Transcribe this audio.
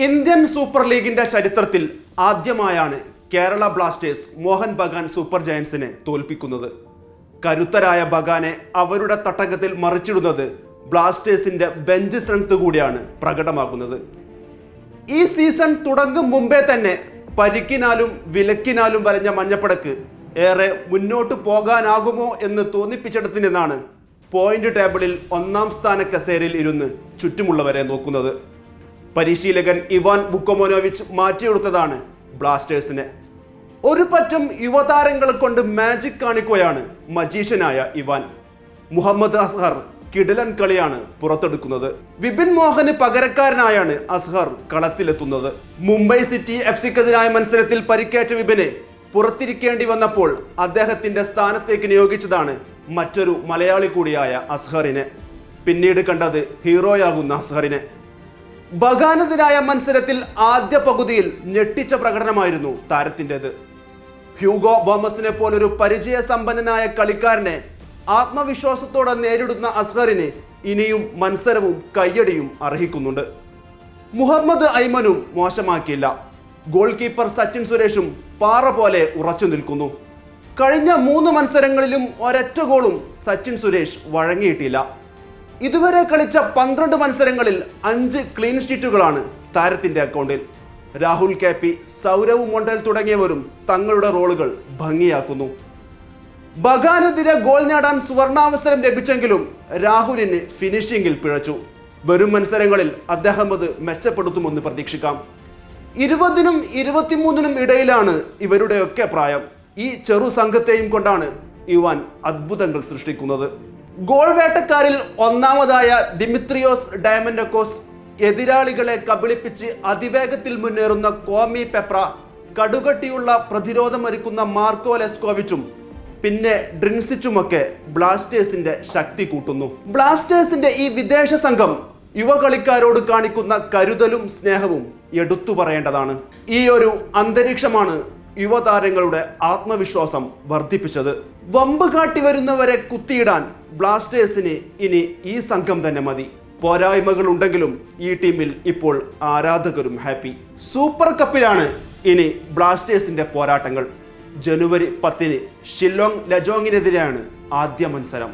Indian super ലീഗിന്റെ ചരിത്രത്തിൽ ആദ്യമായാണ് കേരള ബ്ലാസ്റ്റേഴ്സ് മോഹൻ ബഗാൻ സൂപ്പർ ജയൻസിനെ തോൽപ്പിക്കുന്നത്. കരുത്തരായ ബഗാനെ അവരുടെ തട്ടകത്തിൽ മറിച്ചിടുന്നത് ബ്ലാസ്റ്റേഴ്സിന്റെ ബെഞ്ച് സ്ട്രെങ്ത് കൂടിയാണ് പ്രകടമാകുന്നത്. ഈ സീസൺ തുടങ്ങും മുമ്പേ തന്നെ പരിക്കിനാലും വിലക്കിനാലും വരഞ്ഞ മഞ്ഞപ്പടക്ക് ഏറെ മുന്നോട്ട് പോകാനാകുമോ എന്ന് തോന്നിപ്പിച്ചിടത്തു നിന്നാണ് പോയിന്റ് ടേബിളിൽ ഒന്നാം സ്ഥാന കസേരയിൽ ഇരുന്ന് ചുറ്റുമുള്ളവരെ നോക്കുന്നത്. പരിശീലകൻ ഇവാൻ വുക്കോമനോവിച്ച് മാറ്റിയെടുത്തതാണ് ബ്ലാസ്റ്റേഴ്സിനെ. ഒരു പറ്റം യുവതാരങ്ങളെ കൊണ്ട് മാജിക് കാണിക്കുകയാണ് മജീഷ്യനായ ഇവാൻ. മുഹമ്മദ് അസ്ഹർ കിടിലൻ കളിയാണ് പുറത്തെടുക്കുന്നത്. വിപിൻ മോഹന് പകരക്കാരനായാണ് അസ്ഹർ കളത്തിലെത്തുന്നത്. മുംബൈ സിറ്റി എഫ്സിക്കെതിരായ മത്സരത്തിൽ പരിക്കേറ്റ വിപിനെ പുറത്തിരിക്കേണ്ടി വന്നപ്പോൾ അദ്ദേഹത്തിന്റെ സ്ഥാനത്തേക്ക് നിയോഗിച്ചതാണ് മറ്റൊരു മലയാളി കൂടിയായ അസ്ഹറിനെ. പിന്നീട് കണ്ടത് ഹീറോയാകുന്ന അസ്ഹറിനെ. ബഗാനെതിരായ മത്സരത്തിൽ ആദ്യ പകുതിയിൽ ഞെട്ടിച്ച പ്രകടനമായിരുന്നു താരത്തിൻ്റെത്. ഹ്യൂഗോ ബോമസിനെ പോലൊരു പരിചയസമ്പന്നനായ കളിക്കാരനെ ആത്മവിശ്വാസത്തോടെ നേരിടുന്ന അസ്ഹറിന് ഇനിയും മത്സരവും കയ്യടിയും അർഹിക്കുന്നുണ്ട്. മുഹമ്മദ് ഐമനും മോശമാക്കിയില്ല. ഗോൾ കീപ്പർ സച്ചിൻ സുരേഷും പാറ പോലെ ഉറച്ചു നിൽക്കുന്നു. കഴിഞ്ഞ 3 മത്സരങ്ങളിലും ഒരൊറ്റ ഗോളും സച്ചിൻ സുരേഷ് വഴങ്ങിയിട്ടില്ല. ഇതുവരെ കളിച്ച 12 മത്സരങ്ങളിൽ 5 ക്ലീൻ ഷീറ്റുകളാണ് താരത്തിന്റെ അക്കൗണ്ടിൽ. രാഹുൽ കെ.പി, സൗരവ് മൊണ്ടൽ തുടങ്ങിയവരും തങ്ങളുടെ റോളുകൾ ഭംഗിയാക്കുന്നു. ബഗാനെതിരെ ഗോൾ നേടാൻ സുവർണാവസരം ലഭിച്ചെങ്കിലും രാഹുലിന് ഫിനിഷിംഗിൽ പിഴച്ചു. വരും മത്സരങ്ങളിൽ അദ്ദേഹം അത് മെച്ചപ്പെടുത്തുമെന്ന് പ്രതീക്ഷിക്കാം. 20-നും 23-നും ഇടയിലാണ് ഇവരുടെയൊക്കെ പ്രായം. ഈ ചെറു സംഘത്തെയും കൊണ്ടാണ് ഇവാൻ അത്ഭുതങ്ങൾ സൃഷ്ടിക്കുന്നത്. ഗോൾ വേട്ടക്കാരിൽ ഒന്നാമതായ ദിമിത്രിയോസ് ഡയമൻഡക്കോസ്, എതിരാളികളെ കബളിപ്പിച്ച് അതിവേഗത്തിൽ മുന്നേറുന്ന കോമി പെപ്ര, കടുകട്ടിയുള്ള പ്രതിരോധമൊരുക്കുന്ന മാർക്കോ ലെസ്കോവിച്ചും പിന്നെ ഡ്രിൻസിച്ചുമൊക്കെ ബ്ലാസ്റ്റേഴ്സിന്റെ ശക്തി കൂട്ടുന്നു. ബ്ലാസ്റ്റേഴ്സിന്റെ ഈ വിദേശ സംഘം യുവ കളിക്കാരോട് കാണിക്കുന്ന കരുതലും സ്നേഹവും എടുത്തു പറയേണ്ടതാണ്. ഈ ഒരു അന്തരീക്ഷമാണ് യുവതാരങ്ങളുടെ ആത്മവിശ്വാസം വർദ്ധിപ്പിച്ചത്. വമ്പ് കാട്ടി വരുന്നവരെ കുത്തിയിടാൻ ബ്ലാസ്റ്റേഴ്സിന് ഇനി ഈ സംഘം തന്നെ മതി. പോരായ്മകൾ ഉണ്ടെങ്കിലും ഈ ടീമിൽ ഇപ്പോൾ ആരാധകരും ഹാപ്പി. സൂപ്പർ കപ്പിലാണ് ഇനി ബ്ലാസ്റ്റേഴ്സിന്റെ പോരാട്ടങ്ങൾ. ജനുവരി 10-ന് ഷില്ലോങ് ലജോങ്ങിനെതിരെയാണ് ആദ്യ മത്സരം.